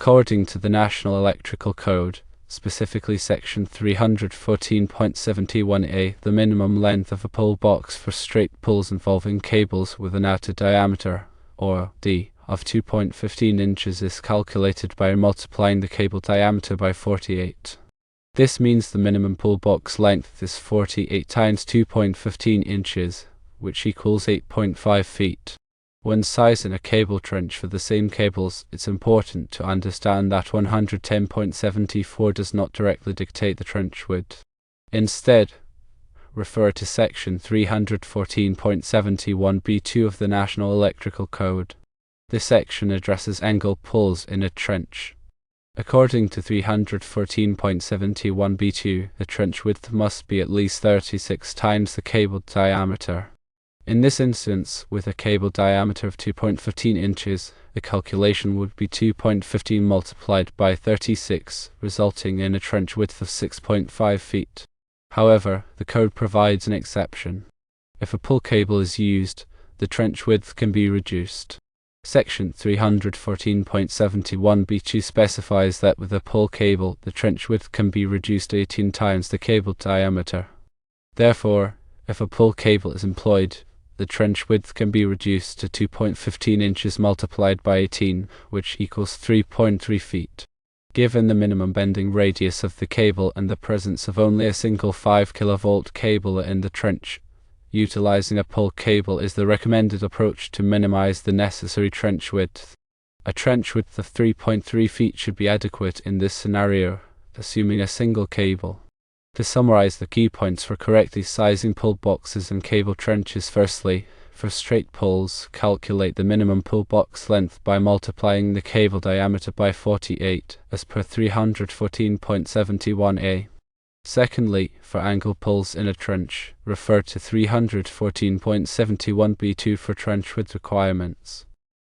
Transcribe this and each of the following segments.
According to the National Electrical Code, specifically Section 314.71a, the minimum length of a pull box for straight pulls involving cables with an outer diameter, or D, of 2.15 inches is calculated by multiplying the cable diameter by 48. This means the minimum pull box length is 48 times 2.15 inches, which equals 8.5 feet. When sizing a cable trench for the same cables, it's important to understand that 110.74 does not directly dictate the trench width. Instead, refer to Section 314.71b2 of the National Electrical Code. This section addresses angle pulls in a trench. According to 314.71b2, the trench width must be at least 36 times the cable diameter. In this instance, with a cable diameter of 2.15 inches, the calculation would be 2.15 multiplied by 36, resulting in a trench width of 6.5 feet. However, the code provides an exception. If a pull cable is used, the trench width can be reduced. Section 314.71b2 specifies that with a pull cable, the trench width can be reduced 18 times the cable diameter. Therefore, if a pull cable is employed, the trench width can be reduced to 2.15 inches multiplied by 18, which equals 3.3 feet. Given the minimum bending radius of the cable and the presence of only a single 5 kilovolt cable in the trench, utilizing a pull cable is the recommended approach to minimize the necessary trench width. A trench width of 3.3 feet should be adequate in this scenario, assuming a single cable. To summarize the key points for correctly sizing pull boxes and cable trenches: firstly, for straight pulls, calculate the minimum pull box length by multiplying the cable diameter by 48, as per 314.71a. Secondly, for angle pulls in a trench, refer to 314.71b2 for trench width requirements.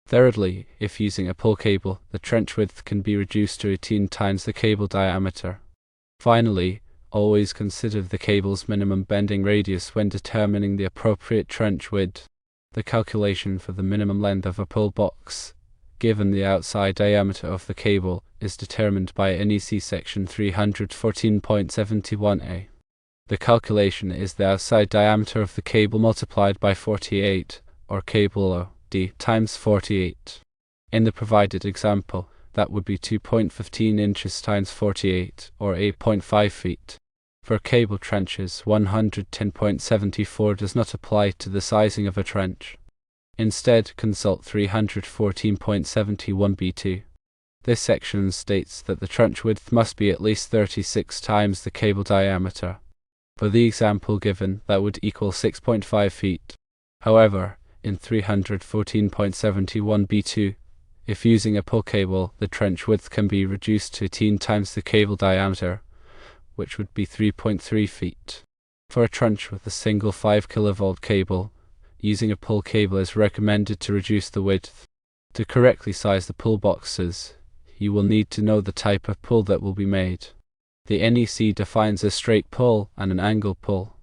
Thirdly, if using a pull cable, the trench width can be reduced to 18 times the cable diameter. Finally, always consider the cable's minimum bending radius when determining the appropriate trench width. The calculation for the minimum length of a pull box, given the outside diameter of the cable, is determined by NEC Section 314.71a. The calculation is the outside diameter of the cable multiplied by 48, or cable D, times 48. In the provided example, that would be 2.15 inches times 48, or 8.5 feet. For cable trenches, 110.74 does not apply to the sizing of a trench. Instead, consult 314.71b2. This section states that the trench width must be at least 36 times the cable diameter. For the example given, that would equal 6.5 feet. However, in 314.71b2, if using a pull cable, the trench width can be reduced to 18 times the cable diameter, which would be 3.3 feet. For a trench with a single 5 kilovolt cable, using a pull cable is recommended to reduce the width. To correctly size the pull boxes, you will need to know the type of pull that will be made. The NEC defines a straight pull and an angle pull.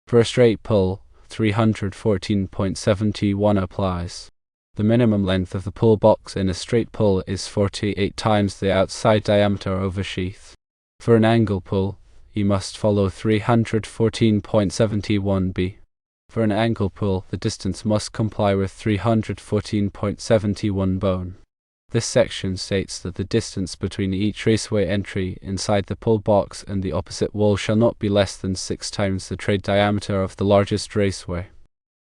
For a straight pull, 314.71 applies. The minimum length of the pull box in a straight pull is 48 times the outside diameter of a sheath. For an angle pull, you must follow 314.71b. For an angle pull, the distance must comply with 314.71 bone. This section states that the distance between each raceway entry inside the pull box and the opposite wall shall not be less than 6 times the trade diameter of the largest raceway.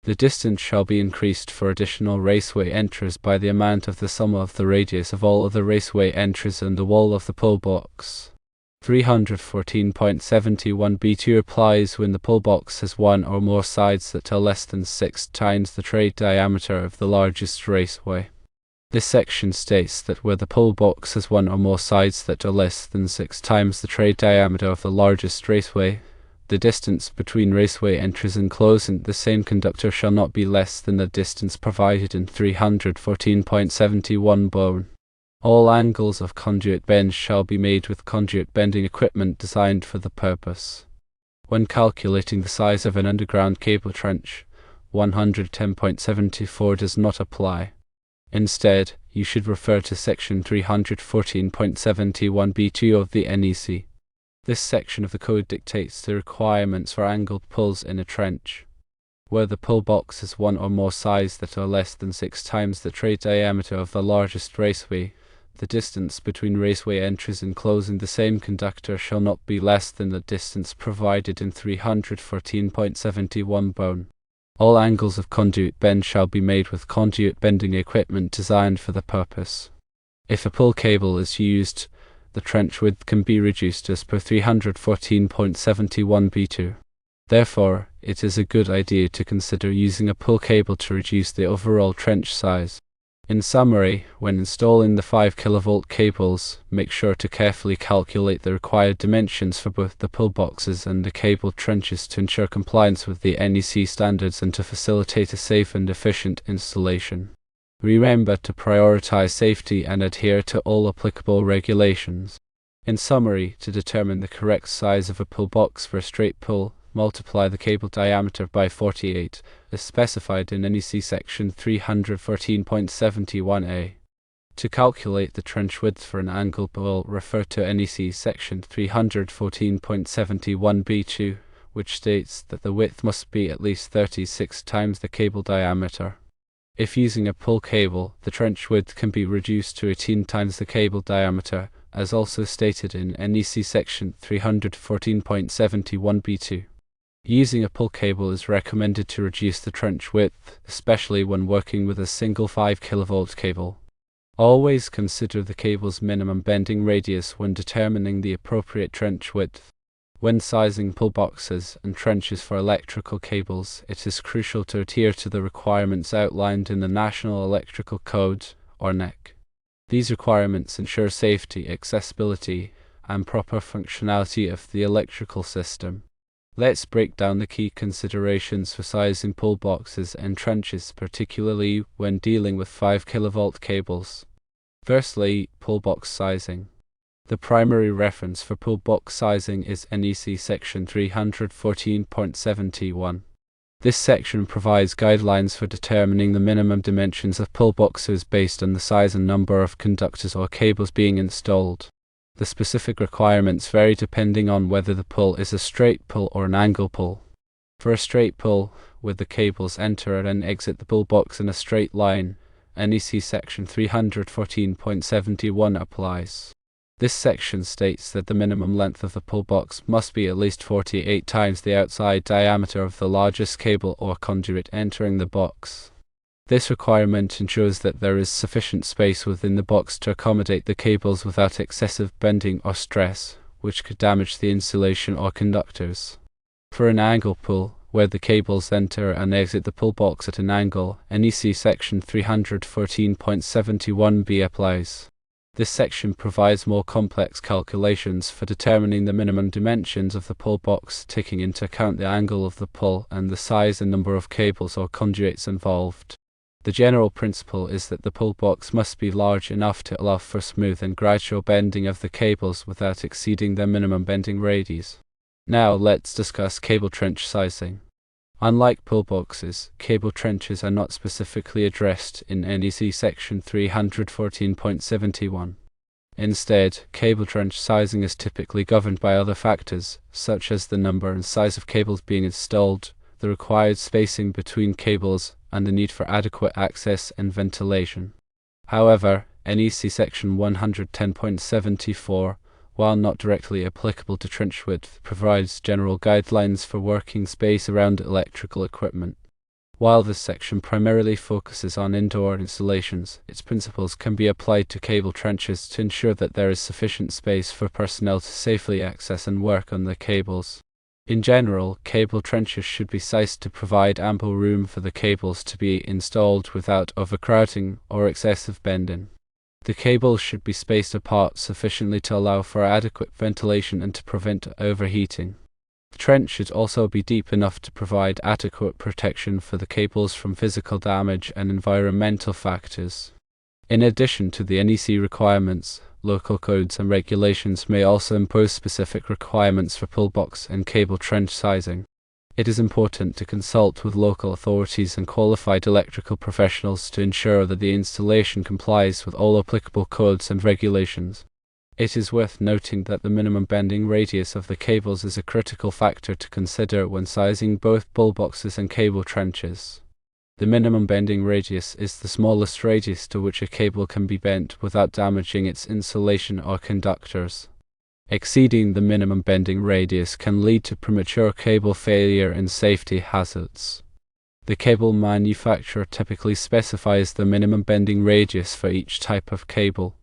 The distance shall be increased for additional raceway entries by the amount of the sum of the radius of all other raceway entries and the wall of the pull box. 314.71b2 applies when the pull box has one or more sides that are less than 6 times the trade diameter of the largest raceway. This section states that where the pull box has one or more sides that are less than 6 times the trade diameter of the largest raceway, the distance between raceway entries enclosing the same conductor shall not be less than the distance provided in 314.71 bone. All angles of conduit bends shall be made with conduit bending equipment designed for the purpose. When calculating the size of an underground cable trench, 110.74 does not apply. Instead, you should refer to section 314.71b2 of the NEC. This section of the code dictates the requirements for angled pulls in a trench. Where the pull box is one or more sides that are less than 6 times the trade diameter of the largest raceway, the distance between raceway entries enclosing the same conductor shall not be less than the distance provided in 314.71 bone. All angles of conduit bend shall be made with conduit bending equipment designed for the purpose. If a pull cable is used, the trench width can be reduced as per 314.71b2. Therefore, it is a good idea to consider using a pull cable to reduce the overall trench size. In summary, when installing the 5 kilovolt cables, make sure to carefully calculate the required dimensions for both the pull boxes and the cable trenches to ensure compliance with the NEC standards and to facilitate a safe and efficient installation. Remember to prioritize safety and adhere to all applicable regulations. In summary, to determine the correct size of a pull box for a straight pull, multiply the cable diameter by 48, as specified in NEC section 314.71a. To calculate the trench width for an angled pull, refer to NEC section 314.71b2, which states that the width must be at least 36 times the cable diameter. If using a pull cable, the trench width can be reduced to 18 times the cable diameter, as also stated in NEC section 314.71b2. Using a pull cable is recommended to reduce the trench width, especially when working with a single 5 kilovolt cable. Always consider the cable's minimum bending radius when determining the appropriate trench width. When sizing pull boxes and trenches for electrical cables, it is crucial to adhere to the requirements outlined in the National Electrical Code, or NEC. These requirements ensure safety, accessibility, and proper functionality of the electrical system. Let's break down the key considerations for sizing pull boxes and trenches, particularly when dealing with 5 kilovolt cables. Firstly, pull box sizing. The primary reference for pull box sizing is NEC section 314.71. This section provides guidelines for determining the minimum dimensions of pull boxes based on the size and number of conductors or cables being installed. The specific requirements vary depending on whether the pull is a straight pull or an angle pull. For a straight pull, where the cables enter and exit the pull box in a straight line, NEC section 314.71 applies. This section states that the minimum length of the pull box must be at least 48 times the outside diameter of the largest cable or conduit entering the box. This requirement ensures that there is sufficient space within the box to accommodate the cables without excessive bending or stress, which could damage the insulation or conductors. For an angle pull, where the cables enter and exit the pull box at an angle, NEC section 314.71b applies. This section provides more complex calculations for determining the minimum dimensions of the pull box, taking into account the angle of the pull and the size and number of cables or conduits involved. The general principle is that the pull box must be large enough to allow for smooth and gradual bending of the cables without exceeding their minimum bending radius. Now let's discuss cable trench sizing. Unlike pull boxes, cable trenches are not specifically addressed in NEC section 314.71. Instead, cable trench sizing is typically governed by other factors, such as the number and size of cables being installed, the required spacing between cables, and the need for adequate access and ventilation. However, NEC section 110.74, while not directly applicable to trench width, provides general guidelines for working space around electrical equipment. While this section primarily focuses on indoor installations, its principles can be applied to cable trenches to ensure that there is sufficient space for personnel to safely access and work on the cables. In general, cable trenches should be sized to provide ample room for the cables to be installed without overcrowding or excessive bending. The cables should be spaced apart sufficiently to allow for adequate ventilation and to prevent overheating. The trench should also be deep enough to provide adequate protection for the cables from physical damage and environmental factors. In addition to the NEC requirements, local codes and regulations may also impose specific requirements for pull box and cable trench sizing. It is important to consult with local authorities and qualified electrical professionals to ensure that the installation complies with all applicable codes and regulations. It is worth noting that the minimum bending radius of the cables is a critical factor to consider when sizing both pull boxes and cable trenches. The minimum bending radius is the smallest radius to which a cable can be bent without damaging its insulation or conductors. Exceeding the minimum bending radius can lead to premature cable failure and safety hazards. The cable manufacturer typically specifies the minimum bending radius for each type of cable.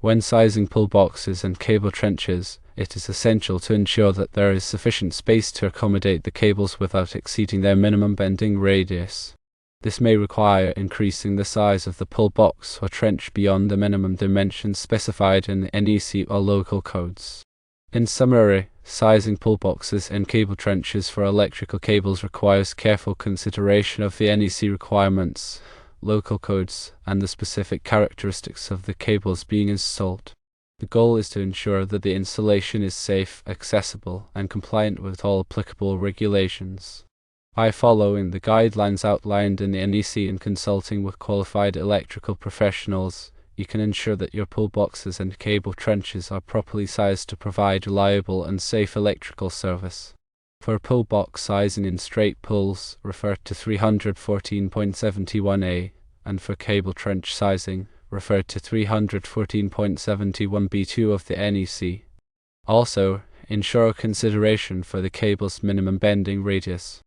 When sizing pull boxes and cable trenches, it is essential to ensure that there is sufficient space to accommodate the cables without exceeding their minimum bending radius. This may require increasing the size of the pull box or trench beyond the minimum dimensions specified in the NEC or local codes. In summary, sizing pull boxes and cable trenches for electrical cables requires careful consideration of the NEC requirements, local codes, and the specific characteristics of the cables being installed. The goal is to ensure that the installation is safe, accessible, and compliant with all applicable regulations. By following the guidelines outlined in the NEC and consulting with qualified electrical professionals, you can ensure that your pull boxes and cable trenches are properly sized to provide reliable and safe electrical service. For pull box sizing in straight pulls, refer to 314.71a, and for cable trench sizing, refer to 314.71b2 of the NEC. Also, ensure consideration for the cable's minimum bending radius.